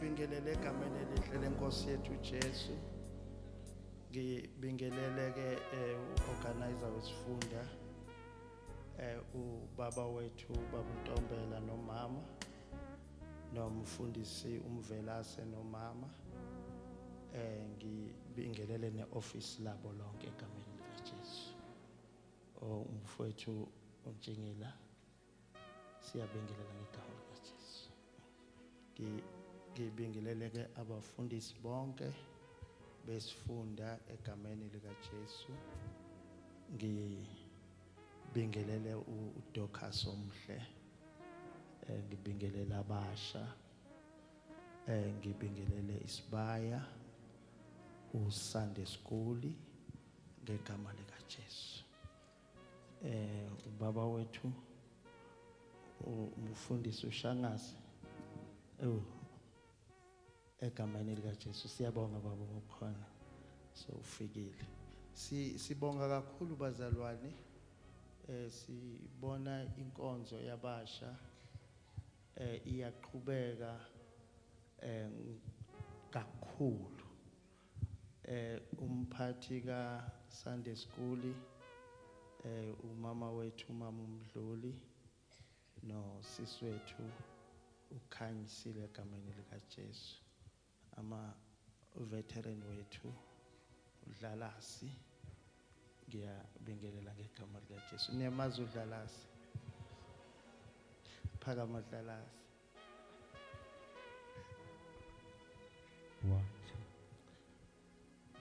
Ngiyabingelele egameni elihle lenkosi yethu Jesu. Ngibingelele ke organizer wesifunda ubaba wethu Baba Ntombela nomama nomfundisi umvelase nomama. Ngibingelele neoffice labo lonke egameni likaJesu. Umfowethu uNtshingila siyabingelela ngegama likaJesu. Ngibingelele ke abafundisi bonke besifunda egameni likaJesu. Ngibingelele uDocas omhle. Ngibingelele abasha. Ngibingelele isibaya uSunday School ngegama likaJesu. Ubaba wethu umfundisi uShangazi egameni likaJesu siyabonga baba ukukhona so ufikile. Sibonga kakhulu bazalwane. Sibona inkonzo yabasha iyaqhubeka kakhulu. Umphathi ka Sunday School umama wethu umama uMdluli no sisi wethu ukhanyisile egameni likaJesu. Ama veteran wethu uDlalasi ngiyabingelela ngegama likaJesu. Niyamazi uDlalasi? Phakama uDlalasi. What?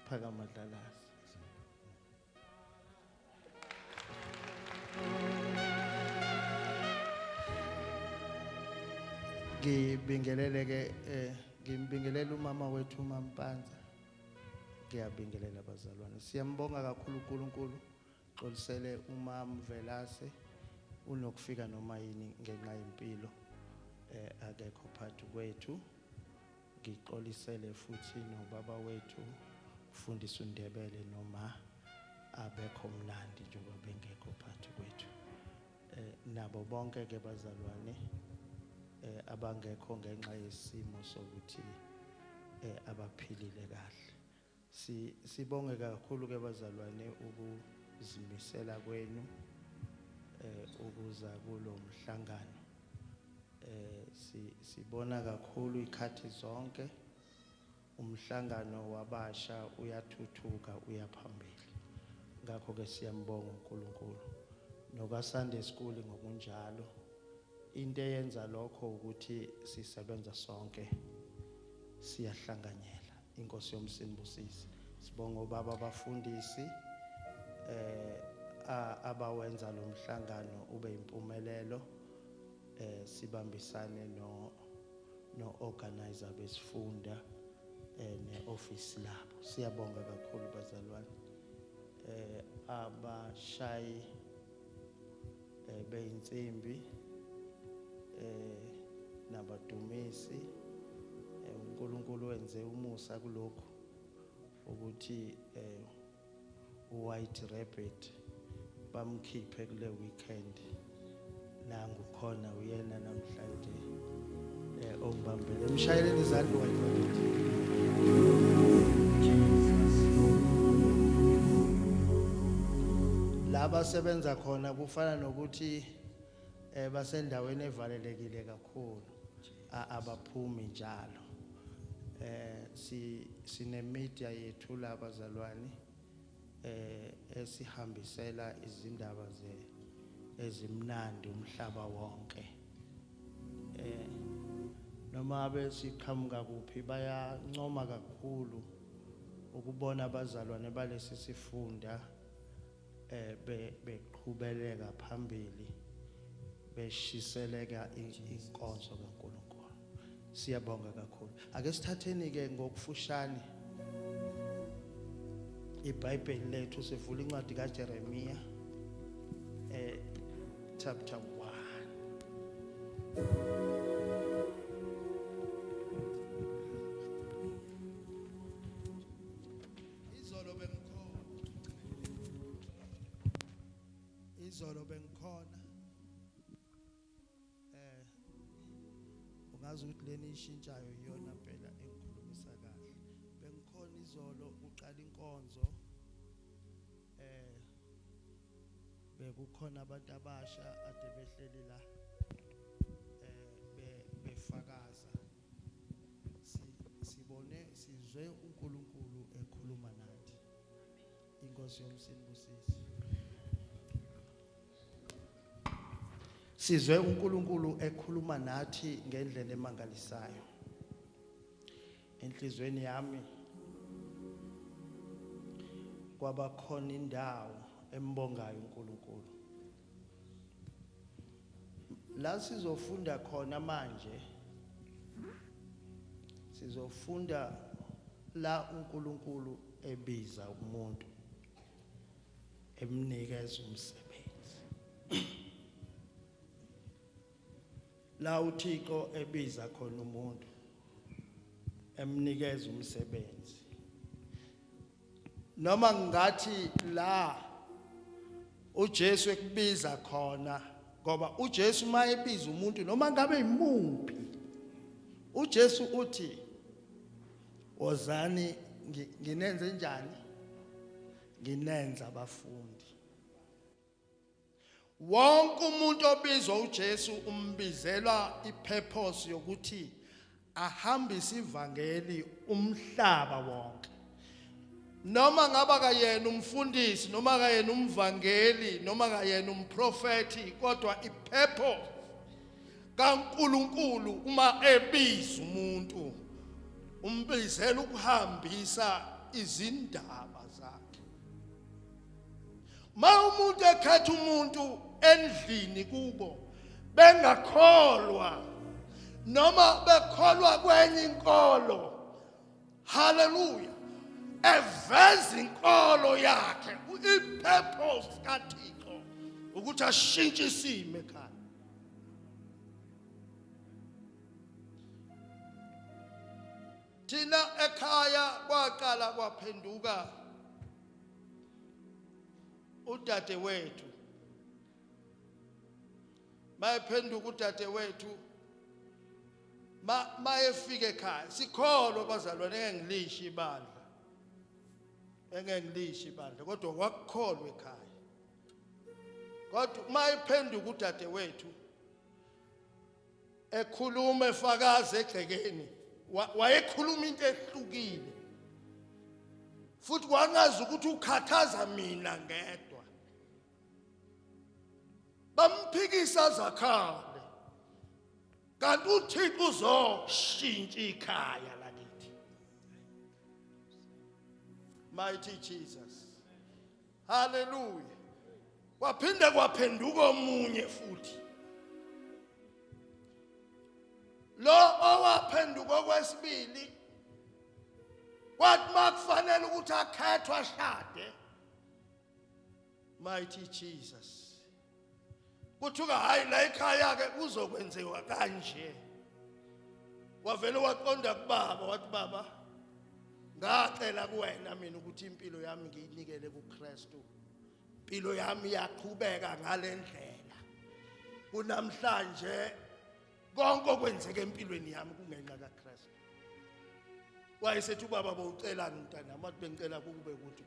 Phakama uDlalasi. Ngibingelele ke ngimbingelela umama wethu uMampanza. Ngiyabingelela abazalwane. Siyambonga kakhulu uNkulunkulu xolisele umama Velase unokufika noma yini ngenxa yempilo akekho phakathi kwethu. Ngixolisele futhi nobaba wethu ufundisa uNdebele noma abekho mnandi njengoba bengekho phakathi kwethu. Nabo bonke ke bazalwane abangekho ngenxa yesimo sokuthi abaphilile kahle. Sibonge kakhulu ke bazalwane ukuzimisela kwenu ukuza kulo mhlangano. Sibona kakhulu ikhathi zonke umhlangano wabasha uyathuthuka uyaphambili. Ngakho ke siyambonga uNkulunkulu. Noka Sunday School ngokunjalo. Into eyenza lokho ukuthi sisebenza sonke siyahlanganyela. Inkosi yomsinibusisi. Sibonga obaba abafundisi abawenza lo mhlangano ube impumelelo. Sibambisane no organizer besifunda neoffice labo. Siyabonga kakhulu bazalwane. Abashayi beyinsimbi nabadumisi uNkulunkulu wenze umusa kulokho ukuthi uWhite Rabbit bamkhiphe kule weekend. Nangu khona uyena namhlanje ongibambele emshayeleni izandla uWhite Rabbit. Laba sebenza khona kufana nokuthi basendaweni evalelekile kakhulu abaphumi njalo. Sine media yethu labazalwane esihambisela izindaba ezimnandi umhlaba wonke. Noma besiqhamuka kuphi bayancoma kakhulu ukubona abazalwane balesi sifunda beqhubeleka phambili beshiseleka inkonzo kaNkulunkulu. Siyabonga kakhulu. Ake sithatheni ke ngokufushane iBhayibheli lethu sivula incwadi kaJeremiya chapter 1. Izolo bengikhona ungazi ukuthi leni ishintshayo iyona phela inkonzo bekukhona abantu abasha ade behleli la befakaza sizwe uNkulunkulu ekhuluma nathi. Inkosi yomsinibusisi. Sizwe uNkulunkulu ekhuluma nathi ngendlela emangalisayo. Enhlizweni yami kwaba khona indawo embongayo uNkulunkulu. La sizofunda khona manje, sizofunda la uNkulunkulu ebiza umuntu emnikeza umsebenzi. La uThixo ebiza khona umuntu emnikeza umsebenzi. Noma ngathi la uJesu ekubiza khona, ngoba uJesu mayebiza umuntu noma ngabe imuphi, uJesu uthi wozani nginenze njani, nginenza abafundi. Wonke umuntu obizwa uJesu umbizelwa ipurpose yokuthi ahambise ivangeli umhlaba wonke. Noma ngaba kayena umfundisi, noma kayena umvangeli, noma kayena umprofeti, kodwa ipurpose kaNkulunkulu uma ebiza umuntu umbizela ukuhambisa izindaba zakhe. Ma umuntu ekhetha umuntu endlini kubo bengakholwa noma bekholwa kwenye inkolo, haleluya, eveza inkolo yakhe, ipurpose kaThixo ukuthi ashintshe isimo ekhaya. Thina ekhaya kwaqala kwaphenduka udade wethu. Mayephenduka udade wethu, mayefika ekhaya sikholwa bazalwane, engengilishi ibandla, kodwa wakukholwa ekhaya. Kodwa mayephenduka udade wethu ekhuluma efakaza egcekeni, wayekhuluma into ehlukile, futhi wangazi ukuthi ukhathaza mina ngedwa. Bamphikisa zakhale, kanti uThixo uzoshintsha ikhaya lakithi. Mighty Jesus, hallelujah. Kwaphinde kwaphenduka omunye futhi, lo owaphenduka okwesibili, kwathi makufanele ukuthi akhethwe ashade. Mighty Jesus, kuthuka hayi la ekhaya ke uzokwenziwa kanje. Wavele waqonda kubaba wathi, baba, ngacela kuwena mina ukuthi impilo yami ngiyinikele kuKristu. Impilo yami iyaqhubeka ngalendlela. Kunamhlanje konke okwenzeke empilweni yami kungenxa kaKristu. Wayesethi ubaba bowucela mntana, amathi bengicela kube ukuthi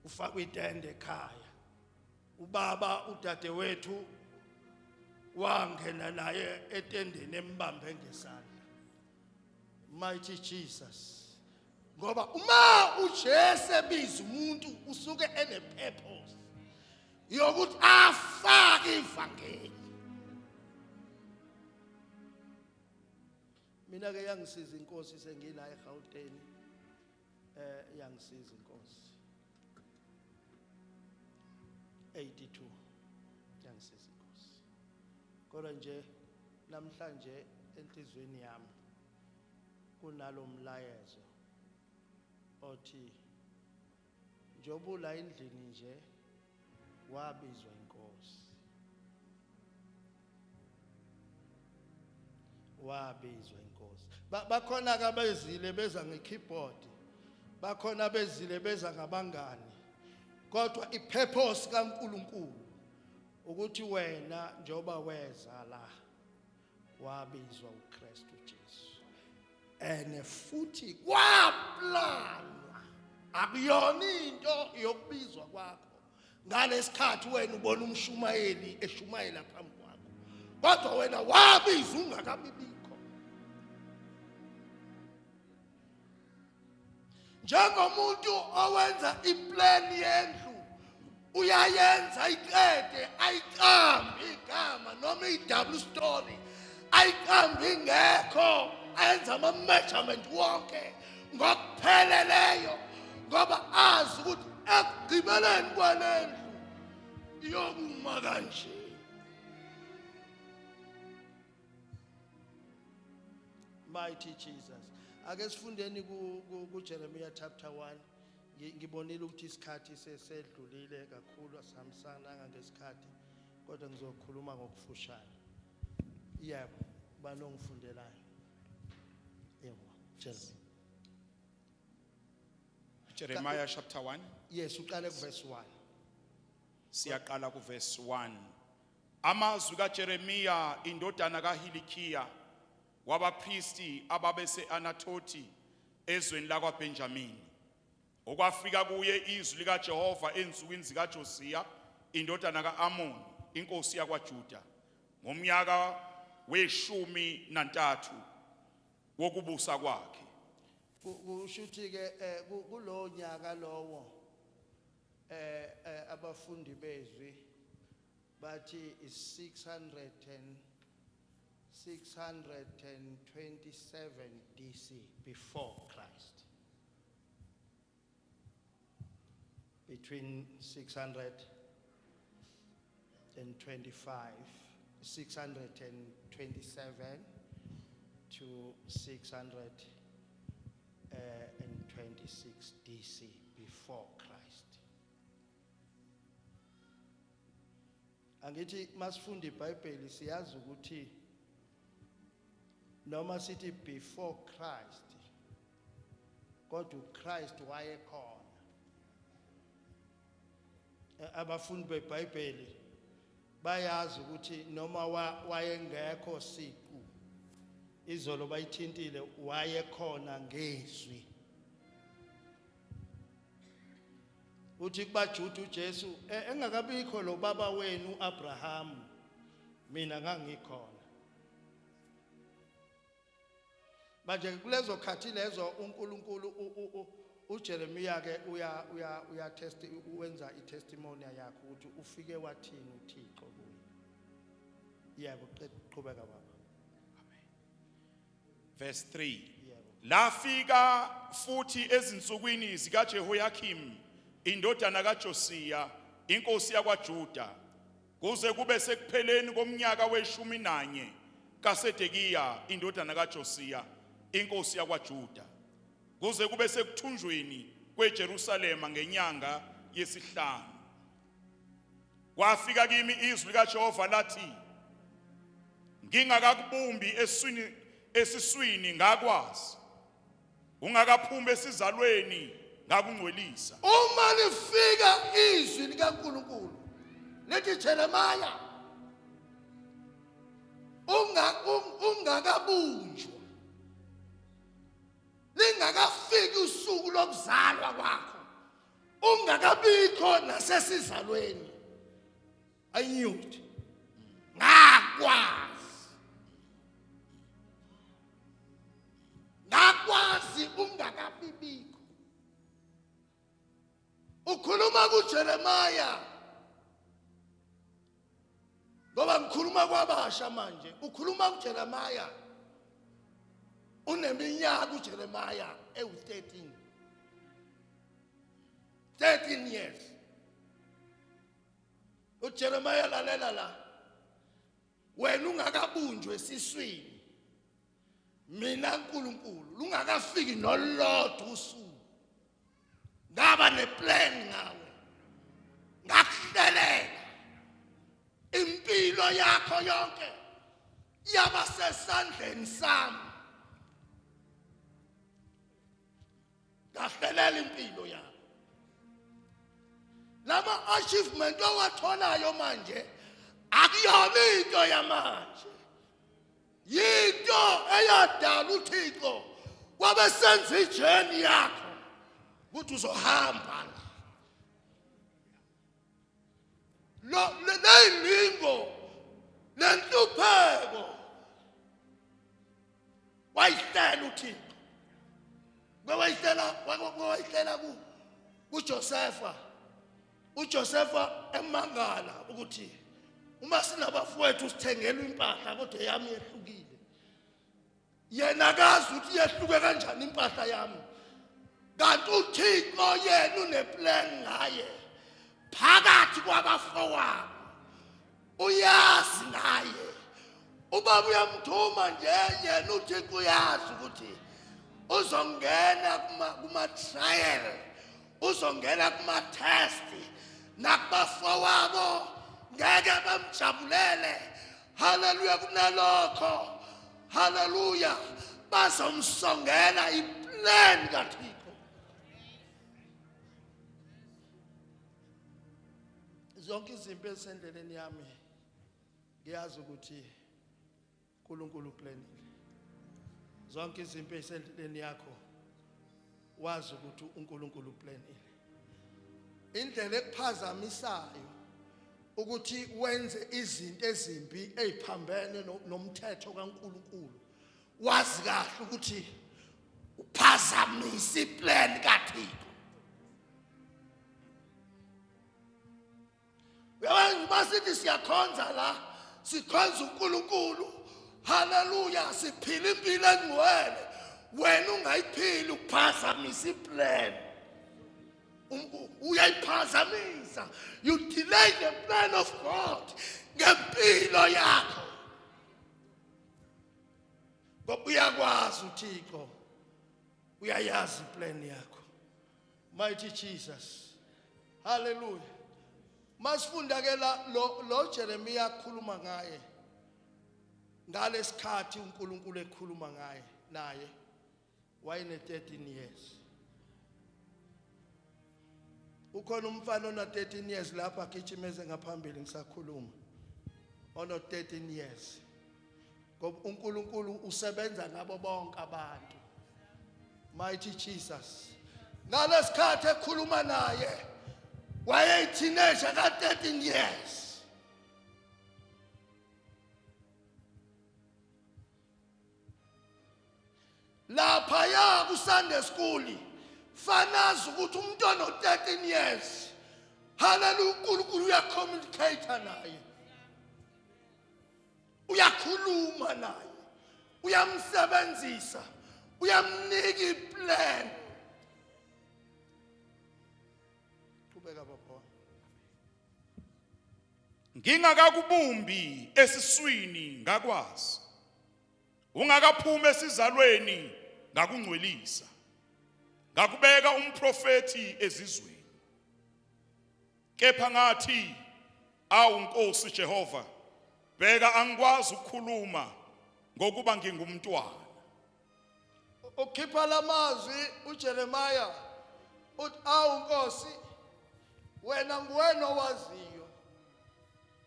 ufakwe itende ekhaya. Ubaba udade wethu wangena naye etendeni embambe ngesandla. Mighty Jesus, ngoba uma uJesu ebiza umuntu usuke enepurpose yokuthi afake ivangeli. Mina ke yangisiza inkosi sengila eGauteng, yangisiza inkosi 82, yangisiza inkosi. Kodwa nje namhlanje enhlizweni yami kunalo mlayezo othi njoba la endlini nje wabizwa inkosi, wabizwa inkosi. Bakhona ke bezile beza ngekeyboard, bakhona bezile beza ngabangani, kodwa ipurpose kaNkulunkulu ukuthi wena njoba weza la wabizwa uKristu Jesu. ene futhi kwaplanwa akuyona into yokubizwa kwakho ngalesikhathi wena ubona umshumayeli eshumayela phambi kwakho kodwa wena wabizwa ungakabibikho njengomuntu owenza iplan yendlu uyayenza iqede ayiqambe igama noma i-double story ayiqambe ingekho ayenza ama-measurement wonke ngokupheleleyo ngoba azi ukuthi ekugqibeleni kwalendlu iyokuma kanje. Mighty Jesus. Ake sifundeni kuJeremiah chapter 1. Ngibonile ukuthi isikhathi sesedlulile kakhulu asihambisana ngesikhathi kodwa ngizokhuluma ngokufushane. Yebo, banongifundelayo. Yebo, just Jeremiah chapter 1. Yes, uqale kuverse 1. Siyaqala kuverse 1. Amazwi kaJeremiya indodana kaHilikhiya wabapristi ababese Anathothi ezweni lakwaBenjamini. Okwafika kuye izwi likaJehova ensukwini zikaJosiya indodana kaAmoni inkosi yakwaJuda ngomnyaka we-13 wokubusa kwakhe. Kushuthi ke kulowo nyaka lowo abafundi bezwi bathi 627 DC before Christ. Between 627 to 626 DC before Christ. Angithi masifunda iBhayibheli siyazi ukuthi noma sithi before Christ kodwa uChrist wayekhona. Abafundi beBhayibheli bayazi ukuthi noma wayengekho siqu izolo bayithintile wayekhona ngezwi. Uthi kubaJuda uJesu engakabikho lo baba wenu uAbraham mina ngangikhona. Manje kulezo khathi lezo uNkulunkulu uJeremiya ke uya test uwenza itestimony yakhe ukuthi ufike wathini uThixo kuye. Yebo qhubeka baba. Verse 3. Lafika futhi ezinsukwini zikaJehoyakim indodana kaJosiya inkosi yakwaJuda kuze kube sekupheleni komnyaka we-11 kaSedekiya indodana kaJosiya inkosi yakwaJuda kuze kube sekuthunjweni kweJerusalema ngenyanga yesi-5. Kwafika kimi izwi likaJehova lathi ngingakakubumbi esiswini ngakwazi ungakaphumi esizalweni ngakungcwelisa. Uma lifika izwi likaNkulunkulu lithi Jeremiah ungakabunjwa lingakafiki usuku lokuzalwa kwakho ungakabikho nasesizalweni ayiyuthi ngakwazi ungakabibikho. Ukhuluma kuJeremiah ngoba ngikhuluma kwabasha manje. Ukhuluma kuJeremiah uneminyaka uJeremiah ewu-13 years. uJeremiah lalela la wena ungakabunjwe esiswini mina uNkulunkulu lungakafiki nolodwa usuku ngaba neplan ngawe ngakuhlelela impilo yakho yonke yaba sesandleni sami. Ngahlelela impilo yakho. Lama achievement owatholayo manje akuyona into yamanje. Yinto eyadala uThixo babesenza ijeni yakho ukuthi uzohamba leyilingo lenhlupheko wayihlela uThixo wayihlela kuJosefa. uJosefa emangala ukuthi uma sinabafowethu sithengelwe impahla kodwa yami yehlukile. Yena akazi ukuthi yehluke kanjani impahla yami, kanti uThixo yena uneplan ngaye phakathi kwabafowabo. Uyazi ngaye ubaba uyamthuma nje, yena uThixo uyazi ukuthi uzongena kuma trial, uzongena kuma test, nakubafowabo ngeke bamjabulele. Haleluya. Kunalokho, haleluya, bazomsongela iplan kaThixo. Zonke izinto ezisendleleni yami ngiyazi ukuthi uNkulunkulu uplanile. Zonke izinto ezisendleleni yakho wazi ukuthi uNkulunkulu uplanile. Indlela ekuphazamisayo ukuthi wenze izinto ezimbi eziphambene nomthetho kaNkulunkulu, wazi kahle ukuthi uphazamisa iplan kaThixo. Basithi siyakhonza la, sikhonza uNkulunkulu, haleluya, siphila impilo engcwele, wena ungayiphili ukuphazamisa iplan. Uyayiphazamisa, you delay the plan of God ngempilo yakho. Ngoba uyakwazi uThixo, uyayazi iplan yakho. Mighty Jesus, haleluya. Masifunda ke lo Jeremiah akhuluma ngaye ngalesikhathi uNkulunkulu ekhuluma ngaye naye wayene 13 years. Ukhona umfana ona 13 years lapha agijimeze ngaphambili ngisakhuluma, ono 13 years. Ngoba uNkulunkulu usebenza ngabo bonke abantu. Mighty Jesus, ngalesikhathi ekhuluma naye waye-teenager ka 13 years. Lapha ya ku Sunday school fanazi ukuthi umntwana o 13 years, haleluya, uNkulunkulu uyacommunicate naye, uyakhuluma naye, uyamsebenzisa, uyamnika iplan. Qhubeka baba. Ngingakakubumbi esiswini ngakwazi, ungakaphumi esizalweni ngakungcwelisa, ngakubeka umprofeti ezizweni. Kepha ngathi, awu Nkosi Jehova, bheka angikwazi ukukhuluma ngokuba ngingumntwana. Ukhipha lamazwi uJeremiah uthi, awu Nkosi, wena nguwena owaziyo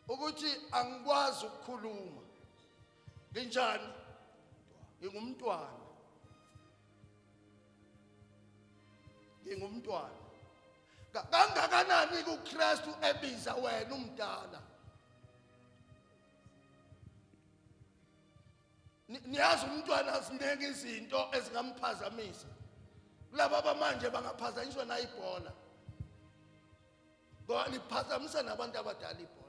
ukuthi angikwazi ukukhuluma. Nginjani? Ngingumntwana. Ngingumntwana. Kangakanani kuKristu ebiza wena umdala? Niyazi umntwana sineke izinto ezingamphazamisa. Laba abamanje bangaphazanyiswa na ibhola. Ngoba liphazamisa nabantu abadala ibhola.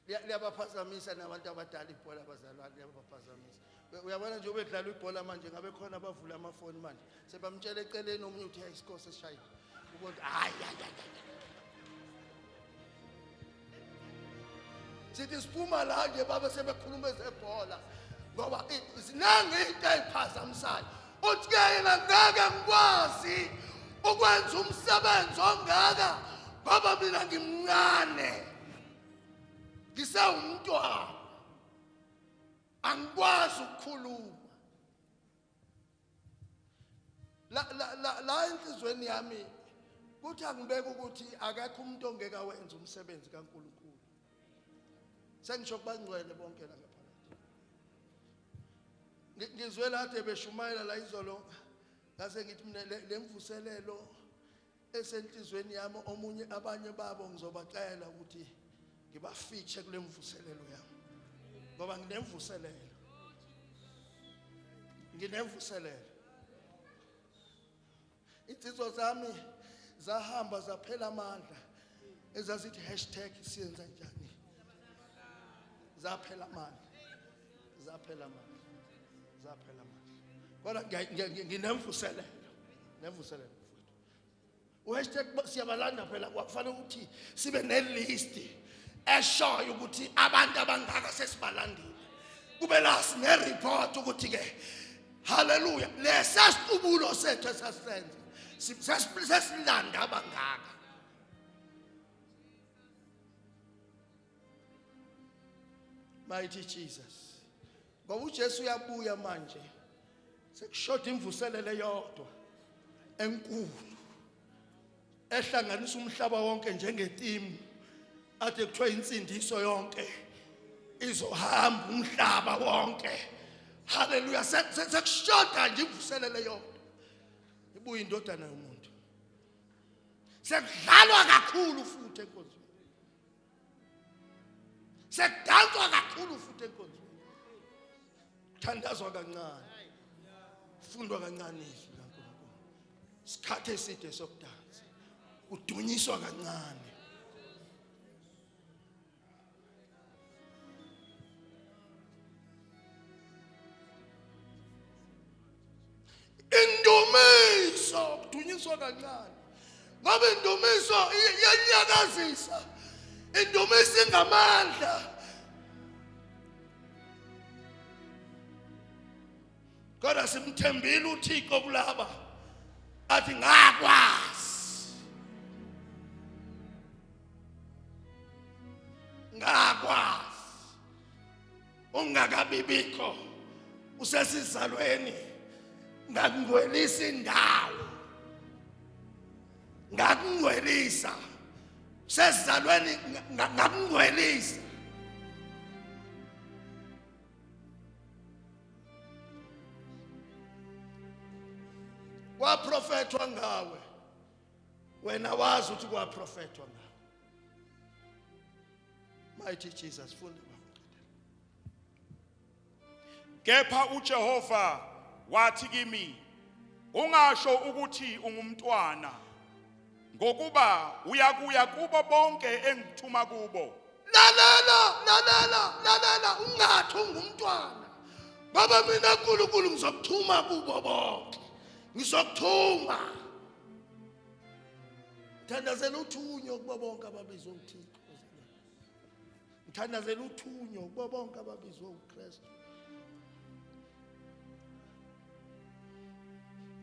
Liyabaphazamisa nabantu abadala ibhola, abazalwane liyabaphazamisa. Uyabona nje ubedlala ibhola manje, ngabe khona abavula amafoni manje sebamtshela eceleni omunye uthi hey isikole sesishayile, ukuthi hayi sithi siphuma la nje baba sebekhuluma ezebhola ngoba izinanga into eziphazamisayo. Uthi ke yena ngeke ngikwazi ukwenza umsebenzi ongaka ngoba mina ngimncane, ngisawumntwana, angikwazi ukukhuluma. la enhlizweni yami kuthi angibeka ukuthi akekho umuntu ongeka wenza umsebenzi kaNkulunkulu. Sengisho kubangcwele bonke la ngaphakathi. Ngizwe lade beshumayela la izolo ngase ngithi mina lemvuselelo esenhlizweni yami omunye abanye babo ngizobacela ukuthi ngibafithe kule mvuselelo yami. Ngoba nginemvuselelo. Insizwa zami zahamba zaphela amandla ezazithi #siyenza njani. Zaphela amandla. Kodwa nginemvuselelo. Siyabalanda phela kwakufanele ukuthi sibe nelist eshoyo ukuthi abantu abangaka sesibalandile. Kube la sine-report ukuthi ke haleluya lesasiqubulo sethu esasisenza sesilanda abangaka. Mighty Jesus. Ngoba uJesu uyabuya manje sekushoda imvuselelo yodwa enkulu ehlanganisa umhlaba wonke njengetimu ade kuthiwa insindiso yonke izohamba umhlaba wonke. Haleluya sekushoda nje imvuselelo yodwa ibuye indodana yomuntu. Sekudlalwa kakhulu futhi enkonzweni. Sekudanswa kakhulu futhi enkonzweni. Thandazwa kancane. Fundwa kancane izwi kaNkulunkulu. Isikhathi eside sokudansa. Udunyiswa kancane. Indumiso kudunyiswa kancane. Ngoba indumiso iyanyakazisa. Indumiso ingamandla. Kodwa simthembile uThixo kulaba athi ngakwazi. Ungakabibikho usesizalweni ngakungwelisa indawo. Ngakungwelisa sesizalweni ngakungwelisa. Kwaprofethwa ngawe wena wazi ukuthi kwaprofethwa ngawe. Mighty Jesus funda Kepha uJehova wathi kimi, ungasho ukuthi ungumntwana, ngokuba uyakuya kubo bonke engithuma kubo. Lalela ungathi ungumntwana. Baba mina uNkulunkulu ngizokuthuma kubo bonke. Ngizokuthuma. Thandazela uthunyo kubo bonke ababizwe uThixo. Thandazela uthunyo kubo bonke ababizwe uKristu.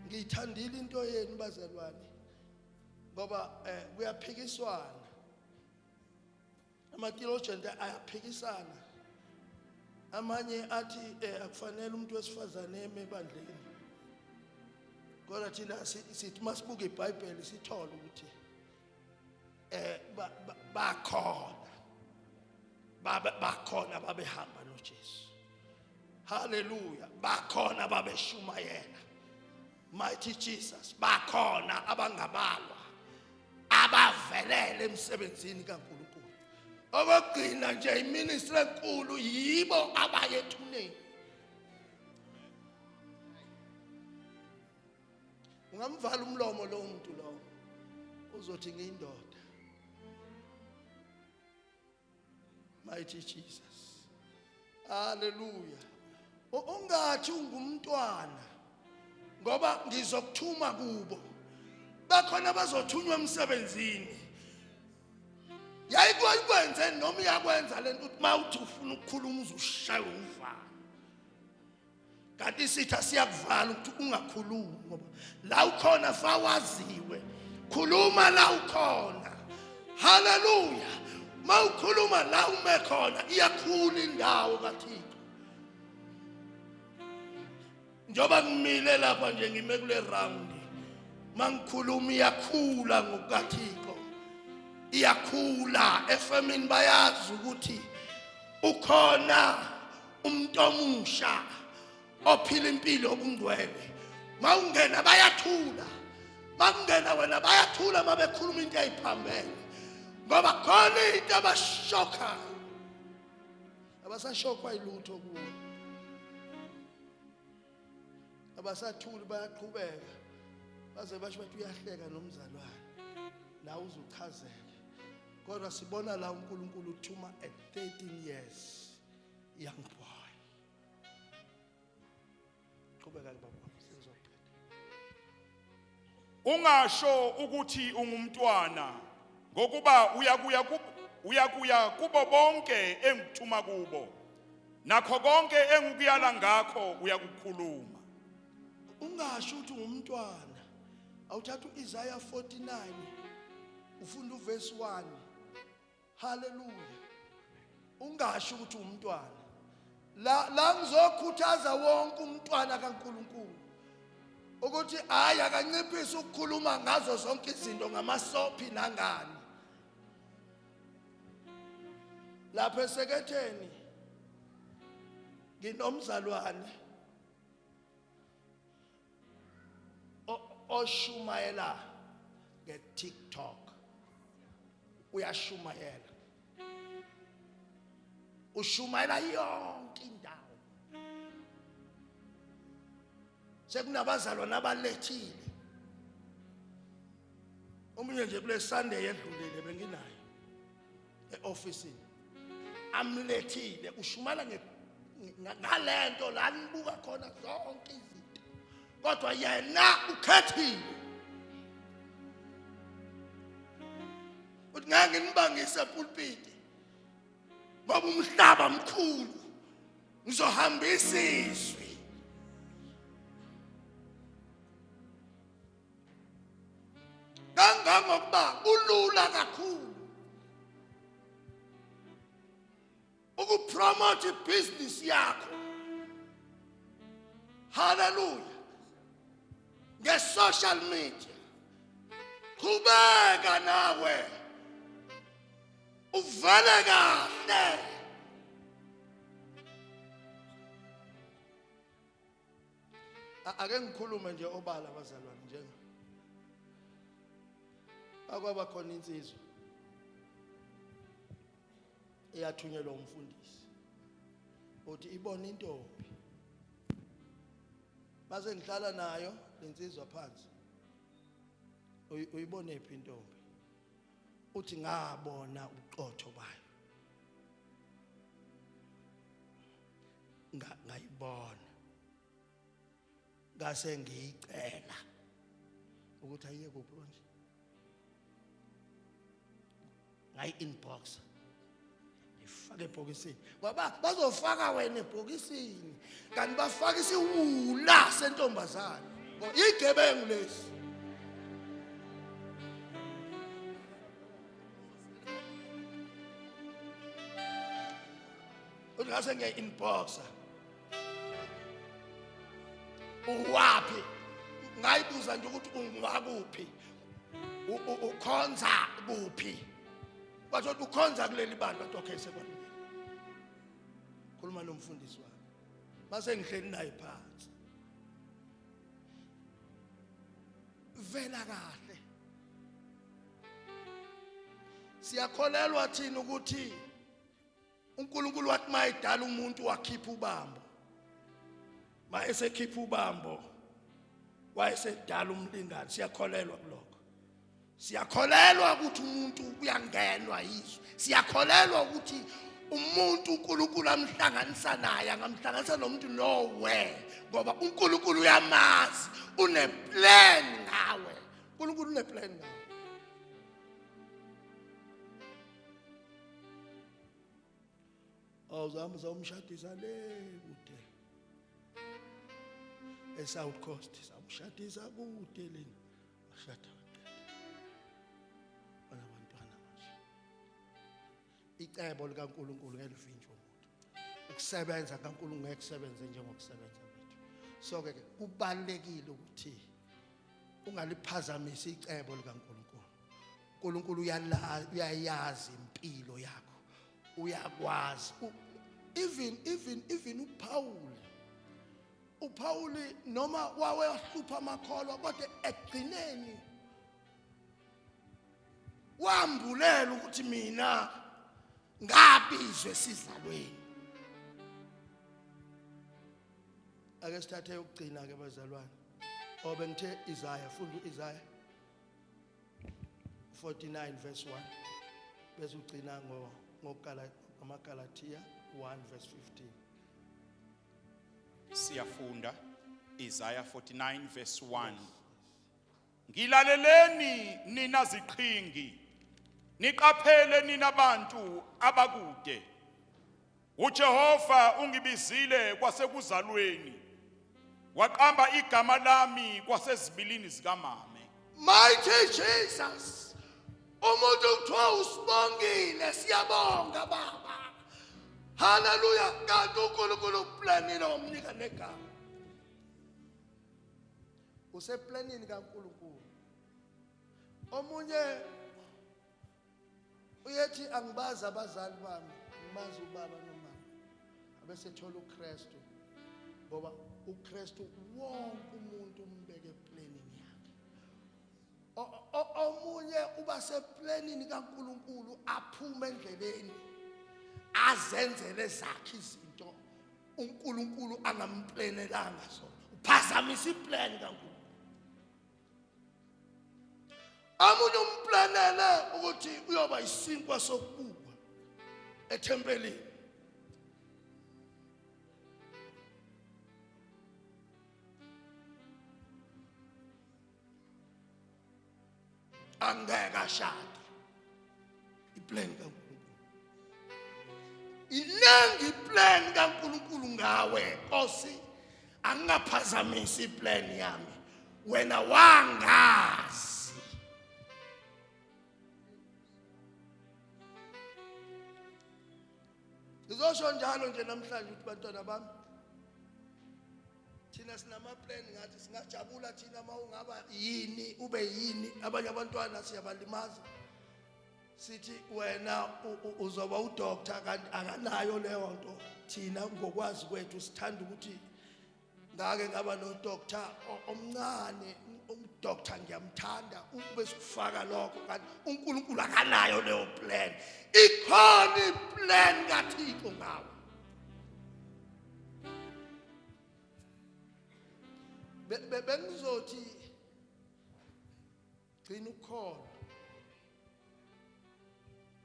Ngiyithandile into yenu bazalwane ngoba kuyaphikiswana. Amatheologians ayaphikisana. Amanye athi akufanele umuntu wesifazane eme ebandleni. Kodwa thina sithi masibuke iBhayibheli sithola ukuthi bakhona babehamba noJesu. Hallelujah. Bakhona babeshumayela. Mighty Jesus. Bakhona abangabalwa abavelele emsebenzini kaNkulunkulu. Okugcina nje iministry enkulu yibo abayethuneni. Ungamvala umlomo lo muntu lo uzothi ngiyindoda. Mighty Jesus. Hallelujah. Ungathi ungumntwana ngoba ngizokuthuma kubo. Bakhona bazothunywa emsebenzini. Yayikwenze noma iyakwenza lento ukuthi mawuthi ufuna ukukhuluma uzushaya uvalo. Kanti sitha siyakuvala ukuthi ungakhulumi ngoba la ukhona fawaziwe. Khuluma la ukhona. Hallelujah. Mawukhuluma la umekhona iyakhula indawo kaThixo. Njoba ngimile lapha nje ngime kule round mangikhuluma iyakhula ngokukaThixo, iyakhula efemini bayazi ukuthi ukhona umuntu omusha ophila impilo obungcwele. Mawungena bayathula, mangena wena bayathula mabekhuluma into eyiphambene, ngoba khona into abashokhayo, abasashokwa ilutho kuwo, abasathuli bayaqhubeka baze basho bathi uyahleka nomzalwane nawe uzuchazeke. Kodwa sibona la uNkulunkulu uthuma at 13 years young boy. Qhubeka ke baba, sizoqeda. Ungasho ukuthi ungumntwana ngokuba uyakuya kubo bonke engikuthuma kubo, nakho konke engikuyala ngakho uyakukhuluma. Ungasho ukuthi ungumntwana. Awuthatha uIsaiah 49 ufunda uverse 1. Hallelujah. Ungasho ukuthi ungumntwana. La ngizokhuthaza wonke umntwana kaNkulunkulu ukuthi hayi akanciphise ukukhuluma ngazo zonke izinto ngamasophi nangani. Lapha eseketheni nginomzalwane oshumayela ngeTikTok. Uyashumayela, ushumayela yonke indawo. Sekunabazalwane abalethile. Omunye nje kule Sunday edlulile benginayo eofficeini, amlethile ushumayela ngalento la nibuka khona zonke izinto, kodwa yena ukhethile. Uthi ngeke nibangise pulpit ngoba umhlaba mkhulu, ngizohambisa izwi. Kangangokuba ulula kakhulu ukupromote business yakho. Hallelujah. Nge-social media qhubeka nawe uvale kahle. Ake ngikhulume nje obala abazalwane njenga akwaba khona insizwa eyathunyelwa umfundisi uthi ibona intombi. Base ngihlala nayo lensizwa phansi, uyibone phi intombi? Uthi ngabona uqotho bayo, ngayibona, ngase ngiyicela ukuthi ayiye kuphi manje, ngayi-inbox ifake ebhokisini ngoba bazofaka wena ebhokisini kanti bafaka isiwula sentombazana. Igebengu lesi. Uthi ngase ngiya-inboxa, uwaphi? Ngayibuza nje ukuthi ungakuphi, ukhonza kuphi? Batho ukhonza kuleli bantu. Bathi okay sekwalungile, khuluma nomfundisi wami. Mase ngihleli naye phansi, vela kahle siyakholelwa thina ukuthi uNkulunkulu wathi mayidala umuntu wakhipha ubambo. Mayesekhipha ubambo wayesedala umlingani. Siyakholelwa kulokho. Siyakholelwa ukuthi umuntu uyangenwa yizwi. Siyakholelwa ukuthi umuntu uNkulunkulu amhlanganisa naye, angamhlanganisa nomuntu nowe, ngoba uNkulunkulu uyamazi, uneplan ngawe. uNkulunkulu uneplan ngawe. Awuzama uzawumshadisa le kude eSouth Coast, samshadisa kude leni, ashada banabantwana manje. Icebo likaNkulunkulu ngelivinjwa umuntu. Ukusebenza kaNkulunkulu ngeke kusebenze njengokusebenza kwethu. So ke kubalekile ukuthi ungaliphazamisa icebo likaNkulunkulu. uNkulunkulu uyayazi impilo yakho, uyakwazi. Even uPawuli noma wahlupha amakholwa kodwa egcineni wambulela ukuthi mina ngabizwe sizalweni. Ake sithathe ukugcina ke bazalwane. Obe ngithe Isaiah, funda uIsaiah 49 verse 1 bese ugcina ngoGalatia 1 verse 15. Siyafunda Isaiah 49 verse 1. Ngilaleleni nina ziqhingi, niqaphele nina bantu abakude. uJehova ungibizile kwasekuzalweni, waqamba igama lami kwasezibilini zikamame. Mighty Jesus, umuntu kuthiwa usibongile, siyabonga Baba. Hallelujah. Kanti uNkulunkulu uplanile wamnika negama. Useplanini kaNkulunkulu. Omunye uyethi angibazi abazali bami, ngimazi ubaba nomama. Abesethola uKristu. Ngoba uKristu wonke umuntu umbeke eplanini yakhe. Omunye uba seplanini kaNkulunkulu, aphume endleleni azenzele zakhe izinto uNkulunkulu angamplanelanga zona. Uphazamisa iplan kaNkulunkulu. Amunye umplanele ukuthi uyoba isinkwa sokubukwa ethempelini. Angeke ashade. Iplan kaNkulunkulu. Iningi iplan kaNkulunkulu ngawe Nkosi. Angaphazamisa iplan yami wena wangazi. Ngizosho njalo nje namhlanje ukuthi bantwana bami, thina sinama plan ngathi singajabula thina mawungaba yini ube yini, abanye abantwana siyabalimaza sithi wena uzoba udoctor kanti akanayo leyo nto. Thina ngokwazi kwethu sithanda ukuthi ngake ngaba no doctor omncane, umdoctor ngiyamthanda, ube sikufaka lokho kanti uNkulunkulu akanayo leyo plan. Ikhona iplan kaThixo ngawe. Bengizothi gcina ukukholwa,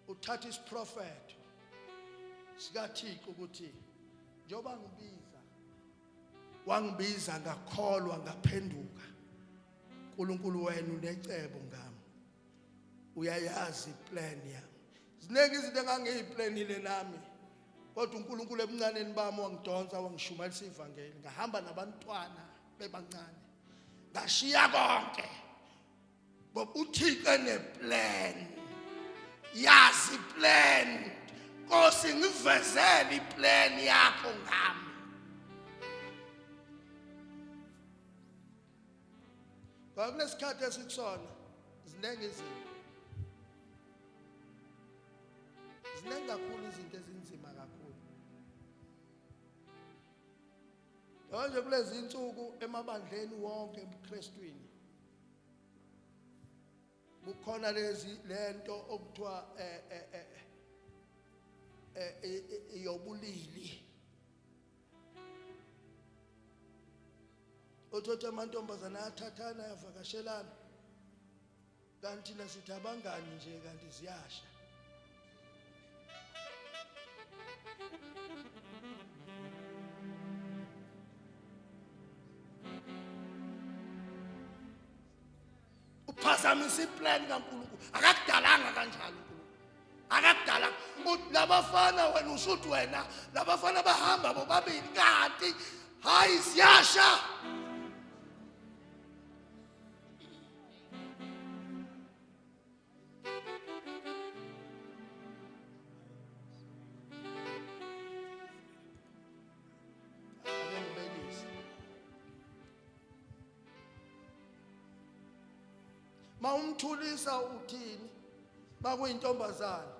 uthatha isiprofeto sikaThixo ukuthi njengoba wangibiza ngakholwa ngaphenduka. uNkulunkulu wena unecebo ngami, uyayazi iplan yami. Ziningi izinto engangiyiplanile nami, kodwa uNkulunkulu ebuncaneni bami wangidonsa, wangishumayelisa ivangeli. Ngahamba nabantwana bebancane, ngashiya konke ngoba uThixo eneplan. Yazi iplan Nkosi, ngivezele iplan yakho ngami. Kunesikhathi esikusona ziningi izinto, ziningi kakhulu izinto ezinzima kakhulu. Manje kulezi insuku emabandleni wonke ebuKristwini kukhona lento okuthiwa yobulili. Uthatha amantombazana ayathathana ayavakashelana, kanti thina sithi abangani nje kanti ziyasha. Uphazamisa iplan kaNkulunkulu. Akakudalanga kanjalo uNkulunkulu. Akakudalanga. Labafana wena ushuthi wena labafana bahamba bobabili kanti hayi ziyasha. Mawumthulisa uthini? Makuyintombazana.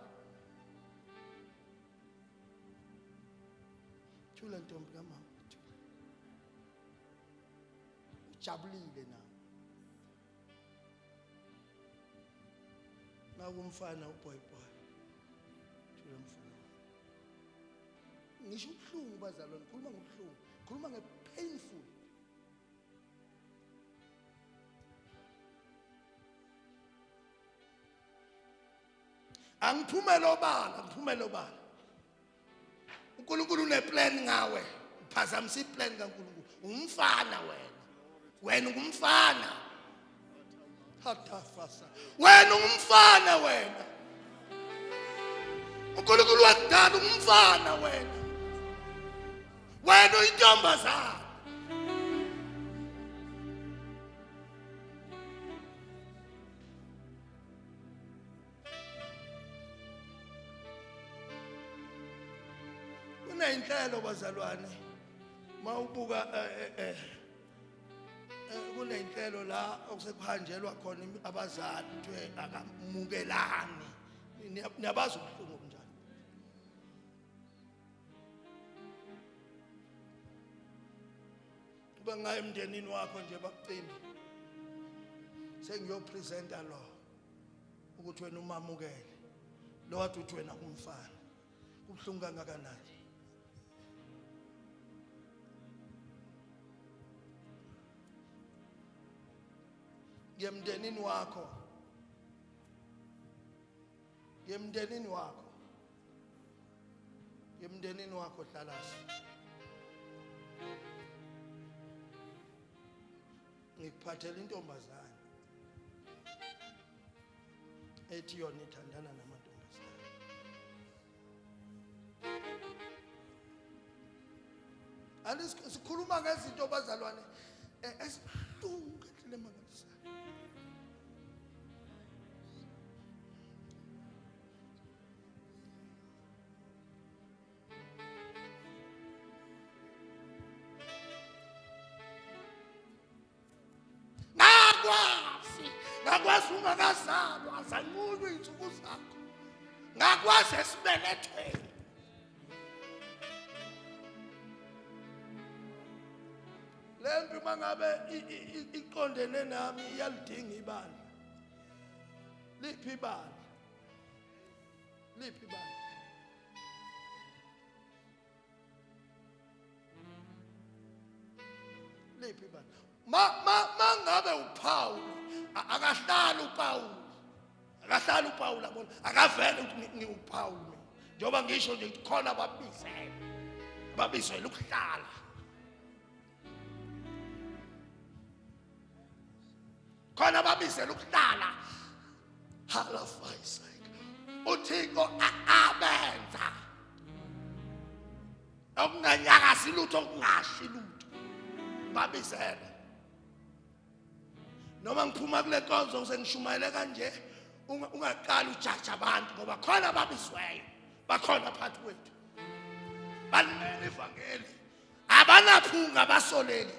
Thula ntombi kamama. Ujabulile na. Nakumfana uboy. Thula mfana. Ngisho ubuhlungu bazalwane, khuluma ngobuhlungu, khuluma ngepainful. Angiphumela obala. uNkulunkulu uneplan ngawe. Uphazamisa iplan kaNkulunkulu. Umfana wena. Wena ungumfana. Hathafasa. Wena ungumfana wena. uNkulunkulu wakudala ungumfana wena. Wena uyintombazana. Kuneyinhlelo bazalwane. Mawubuka kuneyinhlelo la okusekuhanjelwa khona abazali kuthiwe akamukelani. Niyabazi ubuhlungu obunjani. Kuba ngaye emndenini wakho nje bakucimbi. Sengiyopresenta lo ukuthi wena umamukele. Lo wathi uthi wena umfana. Kubuhlungu kangakanani. Yemndenini wakho. Yemndenini wakho hlalasi. Ngikuphathela intombazana ethi yona ithandana namantombazana. Sikhuluma ngezinto bazalwane esibuhlungu kahle lemangalisa. Ngakwazi ungakazalwa azanqunywe insuku zakho. Ngakwazi esibelethweni. Lempi mangabe iqondene nami iyalidinga ibandla. Liphi ibandla? Liphi ibandla? Liphi ibandla? Mangabe uPaul akahlala uPaul. Akahlala uPaul yabona. Akavele ukuthi ngiuPaul mina. Njoba ngisho nje khona babizela ukuhlala. Khona babizela ukuhlala. Halafayisa. uThixo abenza okunganyakasi lutho okungashi lutho babizele noma ngiphuma kule nkonzo sengishumayele kanje ungaqala ujaja abantu ngoba khona babizweyo bakhona phakathi kwethu balimele ivangeli abanaphunga basoleli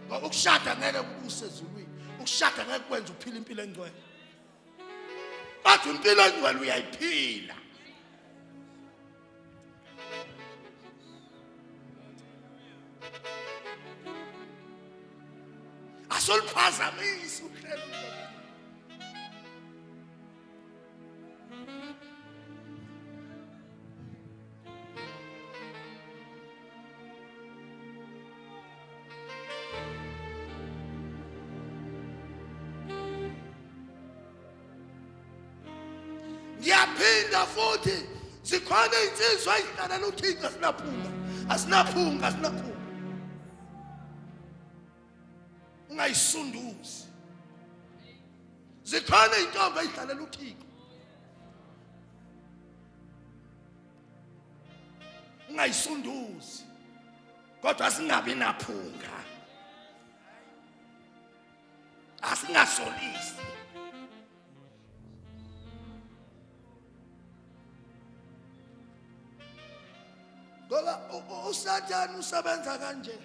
ngoba ukushada ngeke kusezulwini ukushada ngeke kwenza uphila impilo engcwele bathi impilo engcwele uyayiphila asoliphazamisa uhlelo ngiyaphinda futhi zikhona insizwa ezihlalela uThixo asinaphunga ungayisunduzi zikhona intombi ezihlalela uThixo ungayisunduzi kodwa singabi naphunga asingasolisi ngoba uSathane usebenza kanje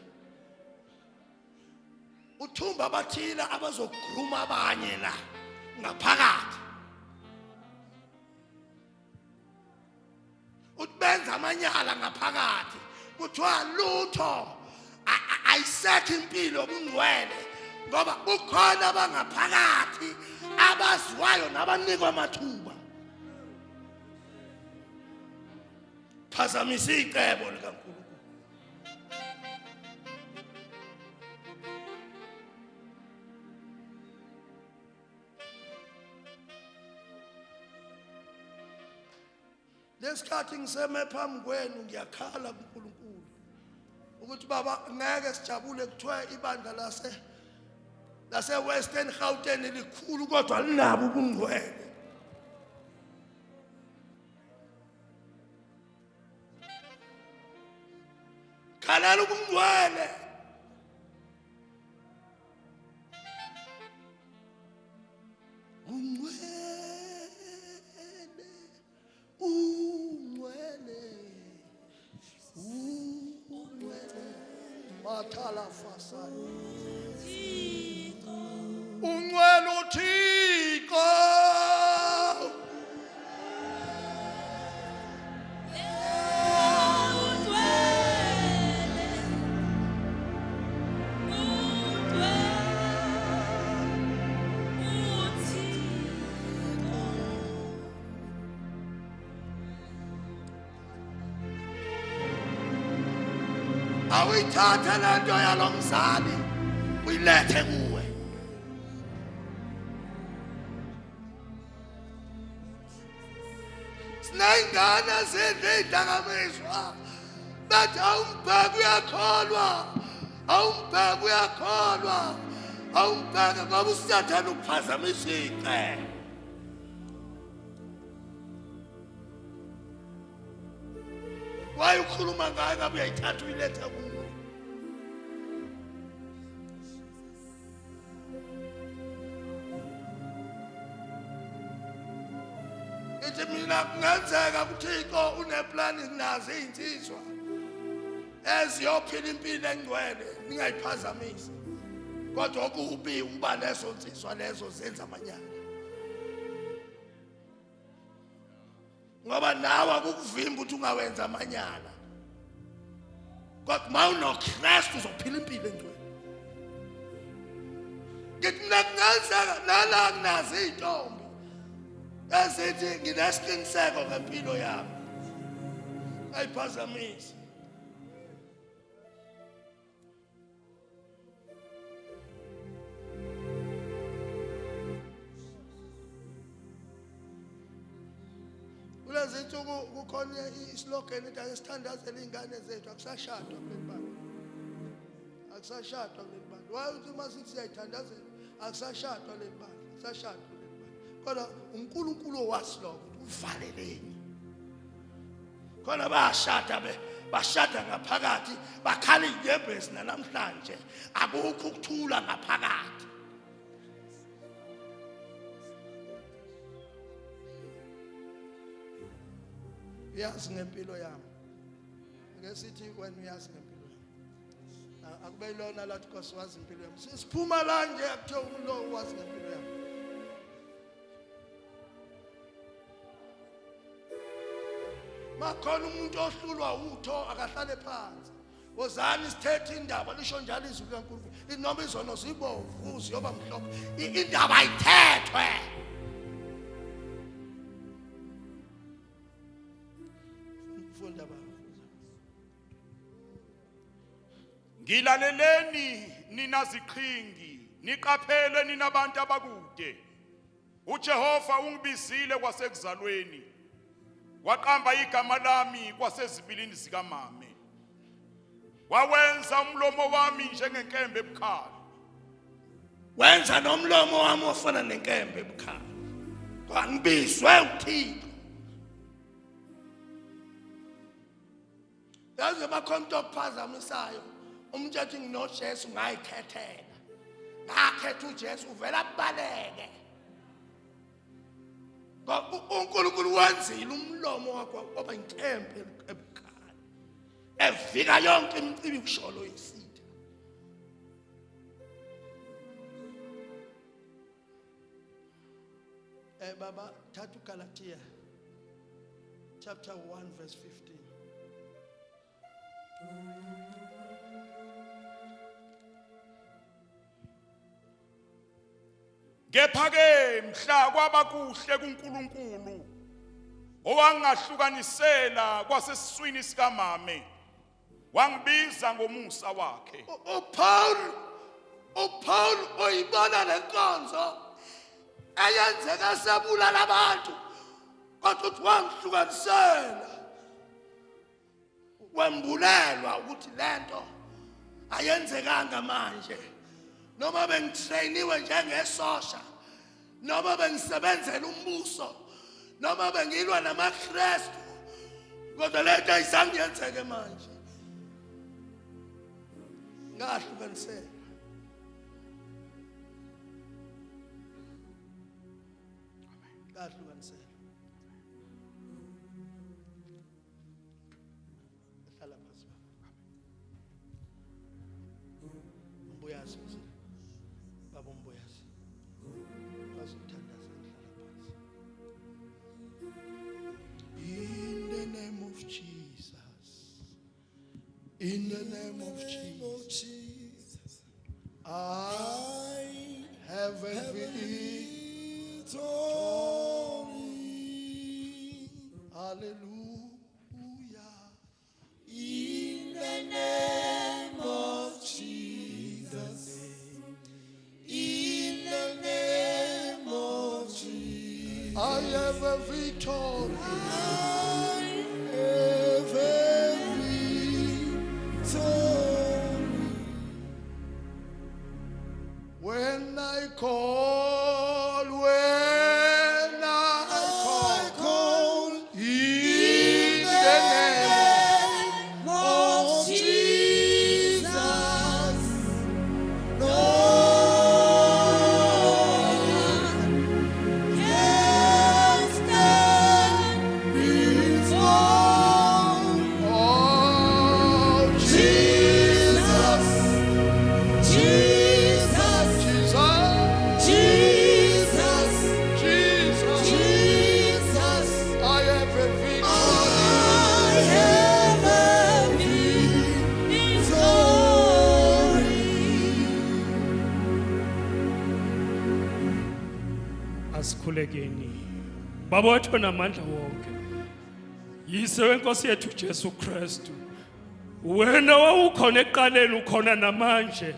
uthumba abathila abazogruma abanye la ngaphakathi utbenza amanyala ngaphakathi kuthiwa lutho ayisekho impilo obungcwele ngoba ukhona abangaphakathi abaziwayo nabanikwa amathuba phazamisa icebo likaNkulunkulu. Lesikhathi ngiseme phambi kwenu ngiyakhala kuNkulunkulu ukuthi baba ngeke sijabule kuthiwe ibandla lase Western Gauteng likhulu kodwa linabo ubungcwele. Khalela ubungcwele. Matala fasai. Ungcwele uThixo. Awuyithathe lento yalomzali uyilethe kuwe. Sinayingane zedidakamiswa bathi awumbheke uyakholwa, awumbheke uyakholwa, awumbheke ngoba usathana ukuphazamisa icebo. Why ukhuluma ngayo ngabe uyayithatha uyiletha kuwe? Ithi mina kungenzeka uThixo uneplani nazo izinsizwa eziyophila impilo engcwele ningayiphazamisi. Kodwa okubi ukuba lezo nsizwa lezo zenza amanyala. Ngoba nawe akukuvimba ukuthi ungawenza amanyala. Kodwa mawunoKristu uzophila impilo engcwele. Ngithi mina kungenzeka nala kunazo izintombi ezithi nginesiqiniseko ngempilo yami. Ayiphazamisi. Kulezinsuku kukhona islogan ethi asithandazele izingane zethu akusashadwa kuleli bantu. Akusashadwa kuleli bantu. Wathi masithi siyayithandazela akusashadwa kuleli bantu. Akusashadwa kuleli bantu. Kodwa uNkulunkulu owazi lokho uvaleleni. Khona bashada ngaphakathi bakhala inyembezi namhlanje akukho ukuthula ngaphakathi. Uyazi ngempilo yami. Ngesithi wena uyazi ngempilo yami. Akube ilona lathi Nkosi wazi impilo yami. Siphuma la nje akuthiwa umuntu wazi ngempilo yami. Makhona umuntu ohlulwa utho akahlale phansi. Wozani sithethe indaba lisho njalo izwi likaNkulunkulu. Inoma izono zibovu uziyoba mhlophe. Indaba ayithethwe. Ngilaleleni nina ziqhingi, niqaphele nina abantu abakude. uJehova ungibizile kwasekuzalweni. Waqamba igama lami kwasezibilini zikaMame. Wawenza umlomo wami njengenkembe ebukhali. Wenza nomlomo wami ofana nenkembe ebukhali. Kwangibizwe uThixo. Yazi makhonto okuphazamisayo. Umuntu athi nginoJesu ngayikhethela. Ngakhetha uJesu uvela kubaleke. Ngoba uNkulunkulu wenzile umlomo wakho waba inkembe ebukhali. Evika yonke imicibi kusholo yisitha. Baba, thatha uGalatia chapter 1 verse 15. Kepha-ke mhla kwaba kuhle kuNkulunkulu owangahlukanisela kwasesiswini sikamame wangibiza ngomusa wakhe. uPaul uyibona lenkonzo ayenzeka sabulala abantu kodwa uthi wangihlukanisela wembulelwa ukuthi lento ayenzekanga manje noma bengitrainiwe njengesosha noma bengisebenzela umbuso noma bengilwa namaKristu kodwa lento ayisangiyenzeke manje ngahlukanisela ngahlukanisela hlala phansi umbuyazi baba umbuyazi bazothandaza hlala phansi. In the name of Jesus, in the name of Jesus, I have a victory. Hallelujah. In the name of Jesus. In the name of Jesus. I have a victory. I have a victory. When I call, In the name of Jesus. No one can stand before oh Jesus. Jesus. Jesus, Jesus. Jesus, Jesus. I have a victory. I have a victory. Asikhulekeni baba wethu namandla wonke yise wenkosi yethu Jesu Kristu wena wawukhona eqaleni ukhona namanje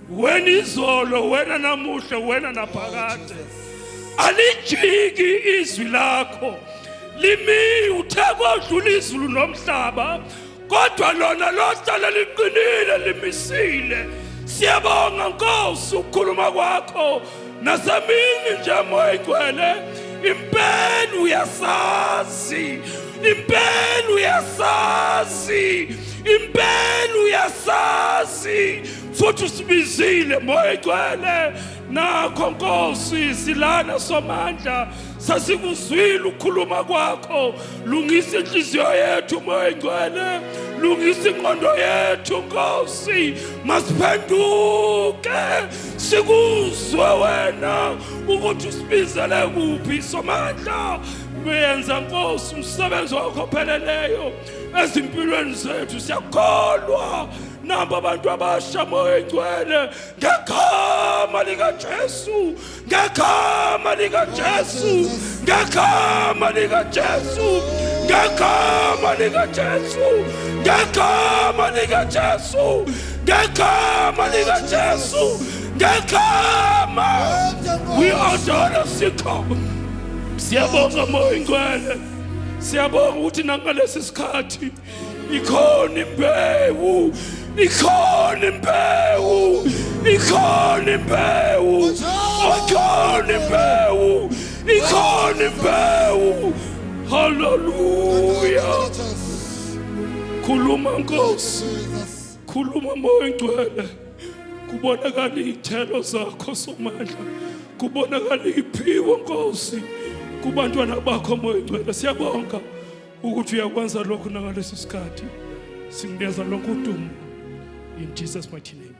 wena izolo wena namuhla wena naphakade alijiki izwi lakho limi uthekodlula izulu nomhlaba kodwa lona lohlala liqinile limisile siyabonga Nkosi ukukhuluma kwakho nasemini nje moya igcwele impela uyasazi impela uyasazi impela uyasazi futhi usibizile moya igcwele nakho Nkosi silana somandla sasikuzwile ukukhuluma kwakho lungisa inhliziyo yethu moya igcwele lungisa ingqondo yethu Nkosi masiphenduke sikuzwe wena ukuthi usibizele kuphi somandla uyenza Nkosi umsebenzi wakho opheleleyo ezimpilweni zethu siyakholwa namba abantu abasha moya igcwele ngegama likaJesu ngegama likaJesu ngegama likaJesu ngegama likaJesu ngegama likaJesu ngegama likaJesu ngegama we adore sikho siyabonga moya igcwele siyabonga ukuthi nangalesi sikhathi ikhona imbewu ikhona imbewu ikhona imbewu ikhona imbewu ikhona imbewu hallelujah khuluma Nkosi khuluma moya igcwele kubonakala izithelo zakho somandla kubonakala iphiwo Nkosi kubantwana bakho moya igcwele siyabonga ukuthi uyakwenza lokho nangalesi sikhathi singeza lonke udumo in Jesus mighty name.